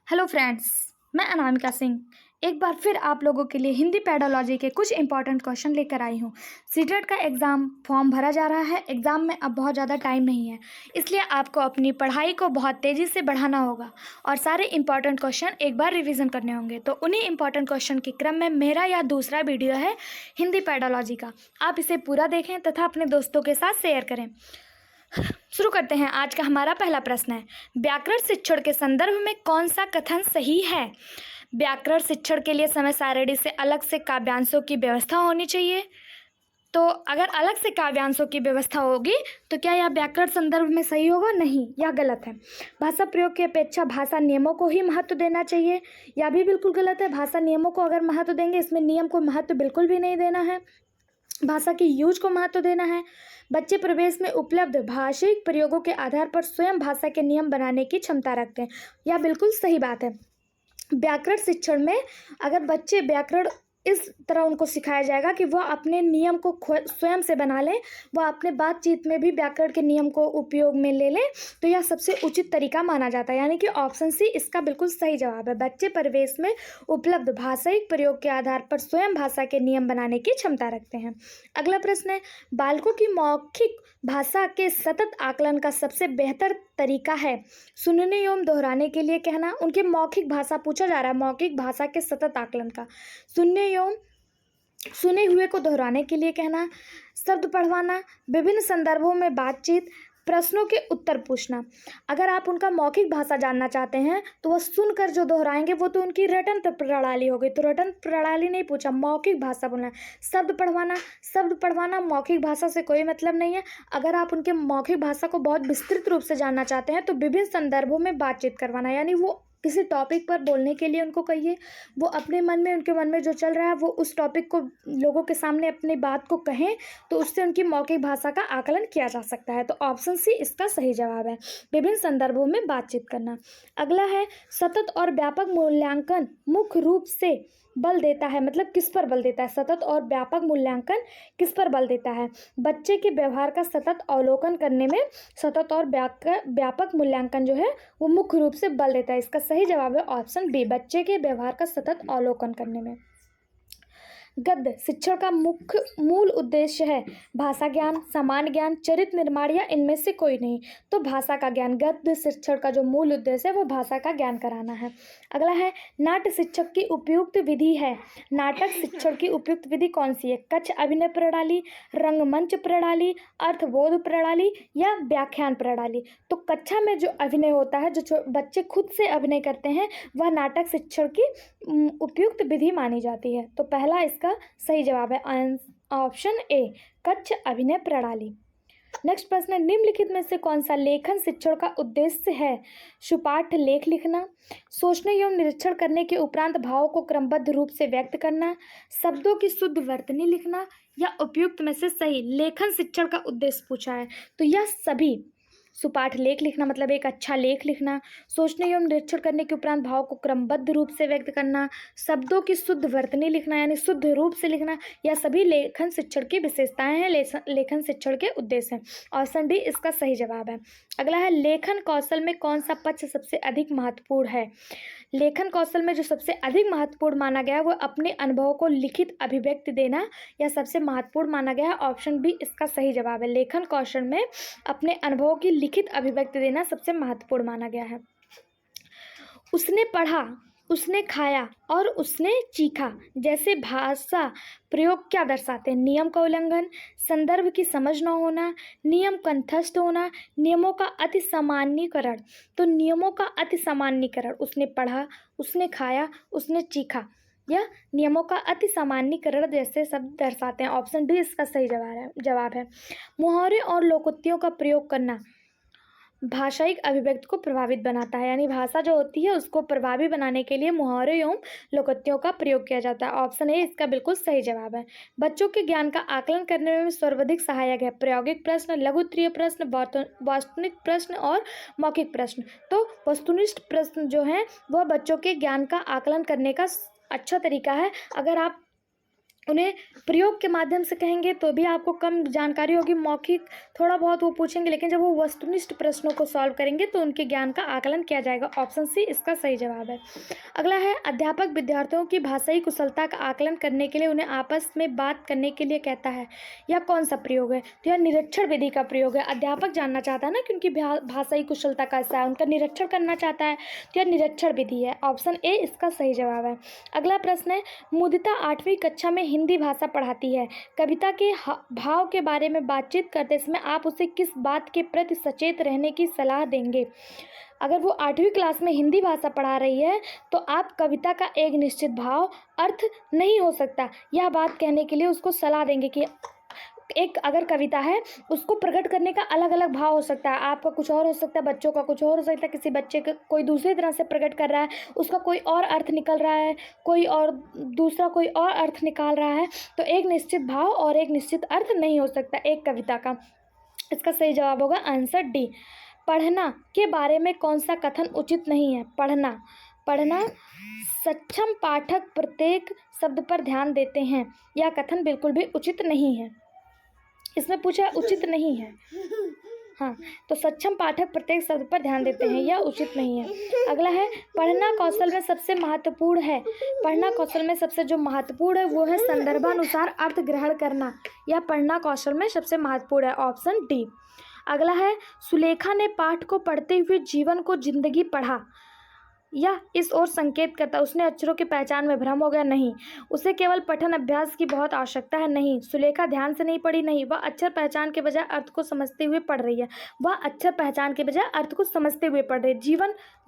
Hello friends. मैं अनामिका सिंह एक बार फिर आप लोगों के लिए हिंदी पैडोलॉजी के कुछ इंपॉर्टेंट क्वेश्चन लेकर आई हूँ। सीटेट का एग्ज़ाम फॉर्म भरा जा रहा है। एग्ज़ाम में अब बहुत ज़्यादा टाइम नहीं है, इसलिए आपको अपनी पढ़ाई को बहुत तेज़ी से बढ़ाना होगा और सारे इंपॉर्टेंट क्वेश्चन एक बार रिवीजन करने होंगे। तो उन्हीं इंपॉर्टेंट क्वेश्चन के क्रम में मेरा यह दूसरा वीडियो है हिंदी पैडोलॉजी का। आप इसे पूरा देखें तथा अपने दोस्तों के साथ शेयर करें। शुरू करते हैं। आज का हमारा पहला प्रश्न है, व्याकरण शिक्षण के संदर्भ में कौन सा कथन सही है? व्याकरण शिक्षण के लिए समय सारणी से अलग से काव्यांशों की व्यवस्था होनी चाहिए। तो अगर अलग से काव्यांशों की व्यवस्था होगी तो क्या यह व्याकरण संदर्भ में सही होगा? नहीं, यह गलत है। भाषा प्रयोग की अपेक्षा भाषा नियमों को ही महत्व देना चाहिए, यह भी बिल्कुल गलत है। भाषा नियमों को अगर महत्व देंगे, इसमें नियम को महत्व बिल्कुल भी नहीं देना है। भाषा की यूज को महत्व देना है। बच्चे प्रवेश में उपलब्ध भाषिक प्रयोगों के आधार पर स्वयं भाषा के नियम बनाने की क्षमता रखते हैं, यह बिल्कुल सही बात है। व्याकरण शिक्षण में अगर बच्चे व्याकरण इस तरह उनको सिखाया जाएगा कि वह अपने नियम को स्वयं से बना लें, वह अपने बातचीत में भी व्याकरण के नियम को उपयोग में ले लें, तो यह सबसे उचित तरीका माना जाता है। यानी कि ऑप्शन सी इसका बिल्कुल सही जवाब है। बच्चे परिवेश में उपलब्ध भाषाई प्रयोग के आधार पर स्वयं भाषा के नियम बनाने की क्षमता रखते हैं। अगला प्रश्न है, बालकों की मौखिक भाषा के सतत आकलन का सबसे बेहतर तरीका है सुनने एवं दोहराने के लिए कहना। उनके मौखिक भाषा पूछा जा रहा है, मौखिक भाषा के सतत आकलन का सुनने एवं सुने हुए को दोहराने के लिए कहना, शब्द पढ़वाना, विभिन्न संदर्भों में बातचीत, प्रश्नों के उत्तर पूछना। अगर आप उनका मौखिक भाषा जानना चाहते हैं तो वह सुनकर जो दोहराएंगे वो तो उनकी रटन प्रणाली हो गई। तो रटन प्रणाली नहीं पूछा, मौखिक भाषा बोलना है। शब्द पढ़वाना मौखिक भाषा से कोई मतलब नहीं है। अगर आप उनके मौखिक भाषा को बहुत विस्तृत रूप से जानना चाहते हैं तो विभिन्न संदर्भों में बातचीत करवाना, यानी वो किसी टॉपिक पर बोलने के लिए उनको कहिए, वो अपने मन में उनके मन में जो चल रहा है वो उस टॉपिक को लोगों के सामने अपनी बात को कहें, तो उससे उनकी मौखिक भाषा का आकलन किया जा सकता है। तो ऑप्शन सी इसका सही जवाब है, विभिन्न संदर्भों में बातचीत करना। अगला है, सतत और व्यापक मूल्यांकन मुख्य रूप से बल देता है, मतलब किस पर बल देता है? सतत और व्यापक मूल्यांकन किस पर बल देता है? बच्चे के व्यवहार का सतत अवलोकन करने में सतत और व्यापक मूल्यांकन जो है वो मुख्य रूप से बल देता है। इसका सही जवाब है ऑप्शन बी, बच्चे के व्यवहार का सतत अवलोकन करने में। गद्य शिक्षण का मुख्य मूल उद्देश्य है भाषा ज्ञान, सामान्य ज्ञान, चरित्र निर्माण या इनमें से कोई नहीं। तो भाषा का ज्ञान, गद्य शिक्षण का जो मूल उद्देश्य है वो भाषा का ज्ञान कराना है। अगला है, नाट्य शिक्षक की उपयुक्त विधि है। नाटक शिक्षण की उपयुक्त विधि कौन सी है? कक्ष अभिनय प्रणाली, रंगमंच प्रणाली, अर्थबोध प्रणाली या व्याख्यान प्रणाली। तो कक्षा में जो अभिनय होता है, जो बच्चे खुद से अभिनय करते हैं, वह नाटक शिक्षण की उपयुक्त विधि मानी जाती है। तो पहला इसका सही जवाब है ऑप्शन ए, कक्ष अभिनय प्रणाली। नेक्स्ट प्रश्न है, निम्नलिखित में से कौन सा लेखन शिक्षण का उद्देश्य है? सुपाठ्य लेख लिखना, सोचने एवं निरीक्षण करने के उपरांत भावों को क्रमबद्ध रूप से व्यक्त करना, शब्दों की शुद्ध वर्तनी लिखना या उपयुक्त में से सही लेखन शिक्षण का उद्देश्य पूछा है। तो यह सभी, सुपाठ लेख लिखना मतलब एक अच्छा लेख लिखना, सोचने एवं निरीक्षण करने के उपरांत भाव को क्रमबद्ध रूप से व्यक्त करना, शब्दों की शुद्ध वर्तनी लिखना यानी शुद्ध रूप से लिखना, यह सभी लेखन शिक्षण की विशेषताएं हैं, लेखन शिक्षण के उद्देश्य हैं। ऑप्शन डी इसका सही जवाब है। अगला है, लेखन कौशल में कौन सा पक्ष सबसे अधिक महत्वपूर्ण है? लेखन कौशल में जो सबसे अधिक महत्वपूर्ण माना गया है वो अपने अनुभवों को लिखित अभिव्यक्ति देना, यह सबसे महत्वपूर्ण माना गया है। ऑप्शन बी इसका सही जवाब है। लेखन कौशल में अपने अनुभवों की लिखित अभिव्यक्ति देना सबसे महत्वपूर्ण माना गया है। उसने पढ़ा, उसने खाया और उसने चीखा जैसे भाषा प्रयोग क्या दर्शाते हैं? नियम का उल्लंघन, संदर्भ की समझ न होना, नियम कंठस्थ होना, नियमों का अति सामान्यीकरण। तो नियमों का अति सामान्यीकरण, उसने पढ़ा, उसने खाया, उसने चीखा, यह नियमों का अति सामान्यीकरण जैसे शब्द दर्शाते हैं। ऑप्शन डी इसका सही जवाब है। मुहावरे और लोकोक्तियों का प्रयोग करना भाषाई अभिव्यक्ति को प्रभावित बनाता है, यानी भाषा जो होती है उसको प्रभावी बनाने के लिए मुहावरे एवं लोकोक्तियों का प्रयोग किया जाता है। ऑप्शन ए इसका बिल्कुल सही जवाब है। बच्चों के ज्ञान का आकलन करने में सर्वाधिक सहायक है प्रायोगिक प्रश्न, लघुत्तरीय प्रश्न, वास्तुनिक प्रश्न और मौखिक प्रश्न। तो वस्तुनिष्ठ प्रश्न जो है वह बच्चों के ज्ञान का आकलन करने का अच्छा तरीका है। अगर आप उन्हें प्रयोग के माध्यम से कहेंगे तो भी आपको कम जानकारी होगी, मौखिक थोड़ा बहुत वो पूछेंगे, लेकिन जब वो वस्तुनिष्ठ प्रश्नों को सॉल्व करेंगे तो उनके ज्ञान का आकलन किया जाएगा। ऑप्शन सी इसका सही जवाब है। अगला है, अध्यापक विद्यार्थियों की भाषाई कुशलता का आकलन करने के लिए उन्हें आपस में बात करने के लिए कहता है। यह कौन सा प्रयोग है? तो यह निरीक्षण विधि का प्रयोग है। अध्यापक जानना चाहता है ना कि उनकी भाषाई कुशलता कैसा है, उनका निरीक्षण करना चाहता है, तो यह निरीक्षण विधि है। ऑप्शन ए इसका सही जवाब है। अगला प्रश्न है, मुदिता 8वीं कक्षा में हिंदी भाषा पढ़ाती है। कविता के भाव के बारे में बातचीत करते समय आप उसे किस बात के प्रति सचेत रहने की सलाह देंगे? अगर वो 8वीं क्लास में हिंदी भाषा पढ़ा रही है तो आप कविता का एक निश्चित भाव अर्थ नहीं हो सकता, यह बात कहने के लिए उसको सलाह देंगे कि एक अगर कविता है उसको प्रकट करने का अलग अलग भाव हो सकता है, आपका कुछ और हो सकता है, बच्चों का कुछ और हो सकता है, किसी बच्चे का कोई दूसरी तरह से प्रकट कर रहा है, उसका कोई और अर्थ निकल रहा है, कोई और दूसरा कोई और अर्थ निकाल रहा है, तो एक निश्चित भाव और एक निश्चित अर्थ नहीं हो सकता एक कविता का। इसका सही जवाब होगा आंसर डी। पढ़ना के बारे में कौन सा कथन उचित नहीं है? पढ़ना सक्षम पाठक प्रत्येक शब्द पर ध्यान देते हैं, यह कथन बिल्कुल भी उचित नहीं है। इसमें पूछा उचित नहीं है, हाँ, तो सक्षम पाठक प्रत्येक शब्द पर ध्यान देते हैं, यह उचित नहीं है। अगला है, पढ़ना कौशल में सबसे महत्वपूर्ण है। पढ़ना कौशल में सबसे जो महत्वपूर्ण है वो है संदर्भानुसार अर्थ ग्रहण करना, यह पढ़ना कौशल में सबसे महत्वपूर्ण है। Option D. अगला है, सुलेखा ने पाठ को पढ़ते हुए जीवन को जिंदगी पढ़ा, यह इस ओर संकेत करता, उसने अक्षरों की पहचान में भ्रम हो गया, नहीं, उसे केवल पठन अभ्यास की बहुत आवश्यकता है, नहीं, सुलेखा ध्यान से नहीं पढ़ी, नहीं, वह अक्षर पहचान के बजाय अर्थ को समझते हुए पढ़ रही है, वह अक्षर पहचान के बजाय अर्थ को समझते हुए पढ़ रही है।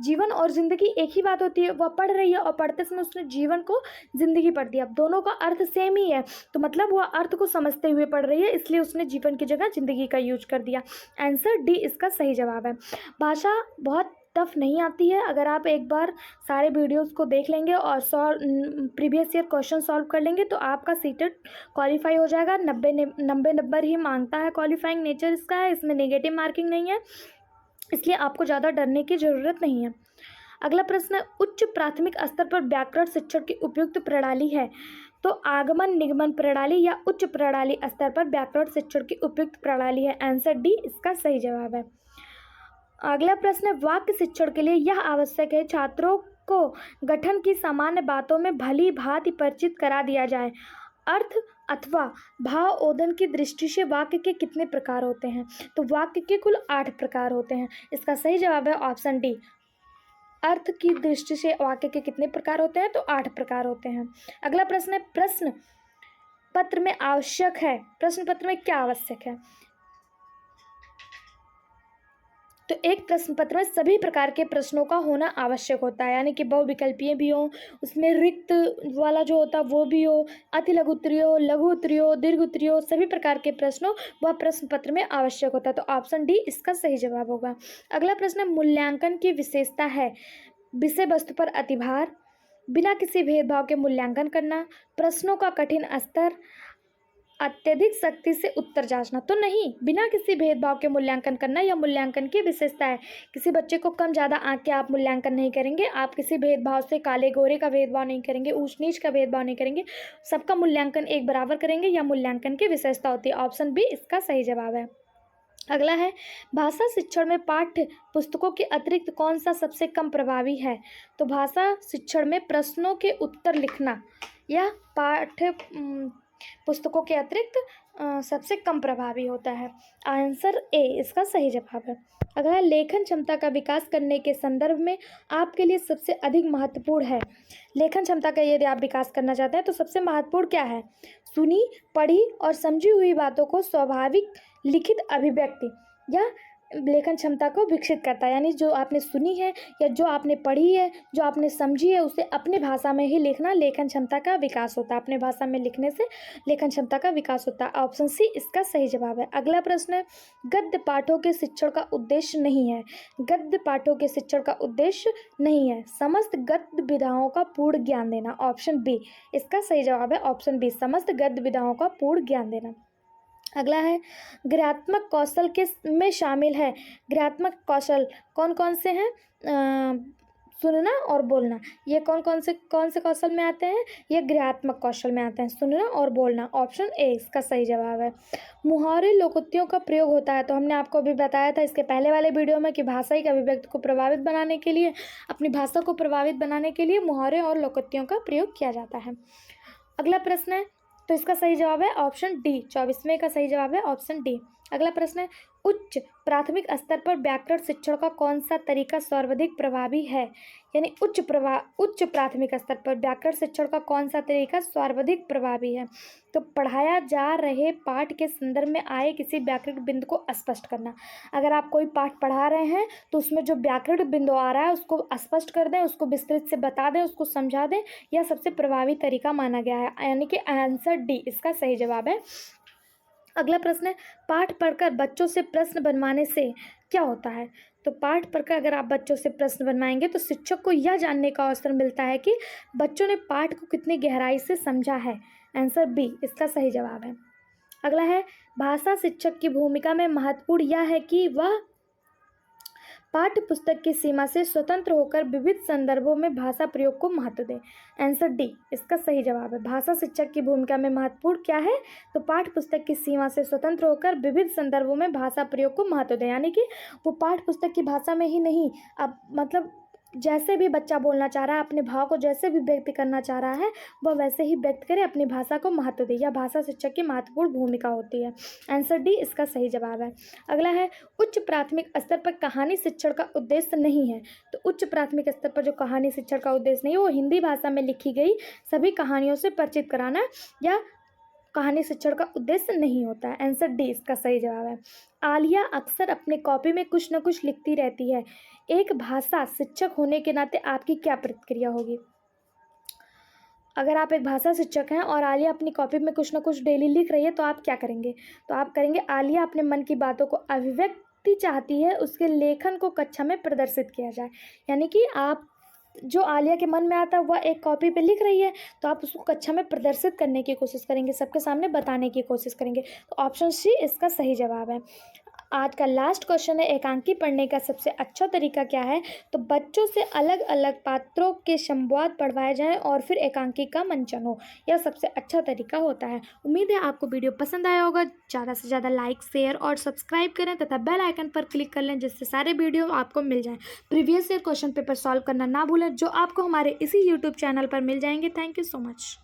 जीवन और जिंदगी एक ही बात होती है, वह पढ़ रही है और पढ़ते समय उसने जीवन को जिंदगी पढ़ दिया, अब दोनों का अर्थ सेम ही है, तो मतलब वह अर्थ को समझते हुए पढ़ रही है, इसलिए उसने जीवन की जगह जिंदगी का यूज कर दिया। आंसर डी इसका सही जवाब है। भाषा बहुत टफ नहीं आती है, अगर आप एक बार सारे वीडियोस को देख लेंगे और प्रीवियस ईयर क्वेश्चन सॉल्व कर लेंगे तो आपका सीटेट क्वालिफाई हो जाएगा। 90 नंबर ही मांगता है, क्वालिफाइंग नेचर इसका है, इसमें नेगेटिव मार्किंग नहीं है, इसलिए आपको ज़्यादा डरने की ज़रूरत नहीं है। अगला प्रश्न, उच्च प्राथमिक स्तर पर व्याकरण शिक्षण की उपयुक्त प्रणाली है, तो आगमन निगमन प्रणाली या उच्च प्रणाली स्तर पर व्याकरण शिक्षण की उपयुक्त प्रणाली है। आंसर डी इसका सही जवाब है। अगला प्रश्न है, वाक्य शिक्षण के लिए यह आवश्यक है छात्रों को गठन की सामान्य बातों में भली भांति परिचित करा दिया जाए। अर्थ अथवा भाव ओदन की दृष्टि से वाक्य के कितने प्रकार होते हैं? तो वाक्य के कुल 8 प्रकार होते हैं, इसका सही जवाब है ऑप्शन डी। अर्थ की दृष्टि से वाक्य के कितने प्रकार होते हैं? तो 8 प्रकार होते हैं। अगला प्रश्न है, प्रश्न पत्र में आवश्यक है, प्रश्न पत्र में क्या आवश्यक है? तो एक प्रश्न पत्र में सभी प्रकार के प्रश्नों का होना आवश्यक होता है, यानी कि बहुविकल्पीय भी हो, उसमें रिक्त वाला जो होता है वो भी हो, अति लघु उत्तरीय हो, लघु उत्तरीय हो, दीर्घ उत्तरीय हो, सभी प्रकार के प्रश्नों वह प्रश्न पत्र में आवश्यक होता है, तो ऑप्शन डी इसका सही जवाब होगा। अगला प्रश्न, मूल्यांकन की विशेषता है विषय वस्तु पर अतिभार, बिना किसी भेदभाव के मूल्यांकन करना, प्रश्नों का कठिन स्तर, अत्यधिक सख्ती से उत्तर जांचना। तो नहीं, बिना किसी भेदभाव के मूल्यांकन करना यह मूल्यांकन की विशेषता है। किसी बच्चे को कम ज़्यादा आंक के आप मूल्यांकन नहीं करेंगे, आप किसी भेदभाव से काले गोरे का भेदभाव नहीं करेंगे, ऊंच नीच का भेदभाव नहीं करेंगे, सबका मूल्यांकन एक बराबर करेंगे, यह मूल्यांकन की विशेषता होती है। ऑप्शन बी इसका सही जवाब है। अगला है, भाषा शिक्षण में पाठ्य पुस्तकों के अतिरिक्त कौन सा सबसे कम प्रभावी है? तो भाषा शिक्षण में प्रश्नों के उत्तर लिखना यह पाठ्य पुस्तकों के अतिरिक्त सबसे कम प्रभावी होता है। आंसर ए इसका सही जवाब है। अगला, लेखन क्षमता का विकास करने के संदर्भ में आपके लिए सबसे अधिक महत्वपूर्ण है। लेखन क्षमता का यदि आप विकास करना चाहते हैं तो सबसे महत्वपूर्ण क्या है? सुनी, पढ़ी और समझी हुई बातों को स्वाभाविक लिखित अभिव्यक्ति या लेखन क्षमता को विकसित करता है, यानी जो आपने सुनी है या जो आपने पढ़ी है, जो आपने समझी है, उसे अपने भाषा में ही लिखना लेखन क्षमता का विकास होता है। अपने भाषा में लिखने से लेखन क्षमता का विकास होता है। ऑप्शन सी इसका सही जवाब है। अगला प्रश्न है, गद्य पाठों के शिक्षण का उद्देश्य नहीं है। गद्य पाठों के शिक्षण का उद्देश्य नहीं है समस्त गद्य विधाओं का पूर्ण ज्ञान देना। ऑप्शन बी इसका सही जवाब है। ऑप्शन बी समस्त गद्य विधाओं का पूर्ण ज्ञान देना। अगला है, गृहात्मक कौशल के में शामिल है। गृहात्मक कौशल कौन कौन से हैं? सुनना और बोलना, ये कौन से कौशल में आते हैं? ये गृहात्मक कौशल में आते हैं, सुनना और बोलना। ऑप्शन ए इसका सही जवाब है। मुहावरे लोकोक्तियों का प्रयोग होता है, तो हमने आपको अभी बताया था इसके पहले वाले वीडियो में कि भाषाई अभिव्यक्ति को प्रभावित बनाने के लिए, अपनी भाषा को प्रभावित बनाने के लिए मुहावरे और लोकोक्तियों का प्रयोग किया जाता है। अगला प्रश्न है, तो इसका सही जवाब है ऑप्शन डी। 24वें का सही जवाब है ऑप्शन डी। अगला प्रश्न है, उच्च प्राथमिक स्तर पर व्याकरण शिक्षण का कौन सा तरीका सर्वाधिक प्रभावी है? यानी उच्च प्राथमिक स्तर पर व्याकरण शिक्षण का कौन सा तरीका सर्वाधिक प्रभावी है? तो पढ़ाया जा रहे पाठ के संदर्भ में आए किसी व्याकरण बिंदु को स्पष्ट करना। अगर आप कोई पाठ पढ़ा रहे हैं तो उसमें जो व्याकरण बिंदु आ रहा है उसको स्पष्ट कर दें, उसको विस्तृत से बता दें, उसको समझा दें, यह सबसे प्रभावी तरीका माना गया है, यानी कि आंसर डी इसका सही जवाब है। अगला प्रश्न है, पाठ पढ़कर बच्चों से प्रश्न बनवाने से क्या होता है? तो पाठ पढ़कर अगर आप बच्चों से प्रश्न बनवाएंगे तो शिक्षक को यह जानने का अवसर मिलता है कि बच्चों ने पाठ को कितनी गहराई से समझा है। आंसर बी इसका सही जवाब है। अगला है, भाषा शिक्षक की भूमिका में महत्वपूर्ण यह है कि वह पाठ्य पुस्तक की सीमा से स्वतंत्र होकर विविध संदर्भों में भाषा प्रयोग को महत्व दें। आंसर डी इसका सही जवाब है। भाषा शिक्षक की भूमिका में महत्वपूर्ण क्या है? तो पाठ्य पुस्तक की सीमा से स्वतंत्र होकर विविध संदर्भों में भाषा प्रयोग को महत्व दें, यानी कि वो पाठ्य पुस्तक की भाषा में ही नहीं, अब मतलब जैसे भी बच्चा बोलना चाह रहा है, अपने भाव को जैसे भी व्यक्त करना चाह रहा है वह वैसे ही व्यक्त करे, अपनी भाषा को महत्व दे। यह भाषा शिक्षक की महत्वपूर्ण भूमिका होती है। आंसर डी इसका सही जवाब है। अगला है, उच्च प्राथमिक स्तर पर कहानी शिक्षण का उद्देश्य नहीं है। तो उच्च प्राथमिक स्तर पर जो कहानी शिक्षण का उद्देश्य नहीं है वो हिंदी भाषा में लिखी गई सभी कहानियों से परिचित कराना या कहानी शिक्षण का उद्देश्य नहीं होता है। आंसर डी इसका सही जवाब है। आलिया अक्सर अपने कॉपी में कुछ न कुछ लिखती रहती है। एक भाषा शिक्षक होने के नाते आपकी क्या प्रतिक्रिया होगी? अगर आप एक भाषा शिक्षक हैं और आलिया अपनी कॉपी में कुछ न कुछ डेली लिख रही है तो आप क्या करेंगे? तो आप करेंगे, आलिया अपने मन की बातों को अभिव्यक्ति चाहती है, उसके लेखन को कक्षा में प्रदर्शित किया जाए। यानी कि आप जो आलिया के मन में आता है वह एक कॉपी पे लिख रही है तो आप उसको कक्षा में प्रदर्शित करने की कोशिश करेंगे, सबके सामने बताने की कोशिश करेंगे। तो ऑप्शन सी इसका सही जवाब है। आज का लास्ट क्वेश्चन है, एकांकी पढ़ने का सबसे अच्छा तरीका क्या है? तो बच्चों से अलग अलग पात्रों के संवाद पढ़वाए जाएं और फिर एकांकी का मंचन हो, यह सबसे अच्छा तरीका होता है। उम्मीद है आपको वीडियो पसंद आया होगा। ज़्यादा से ज़्यादा लाइक, शेयर और सब्सक्राइब करें तथा बेल आइकन पर क्लिक कर लें जिससे सारे वीडियो आपको मिल जाएं। Previous year question paper solve करना ना भूलें जो आपको हमारे इसी यूट्यूब चैनल पर मिल जाएंगे। Thank you so much.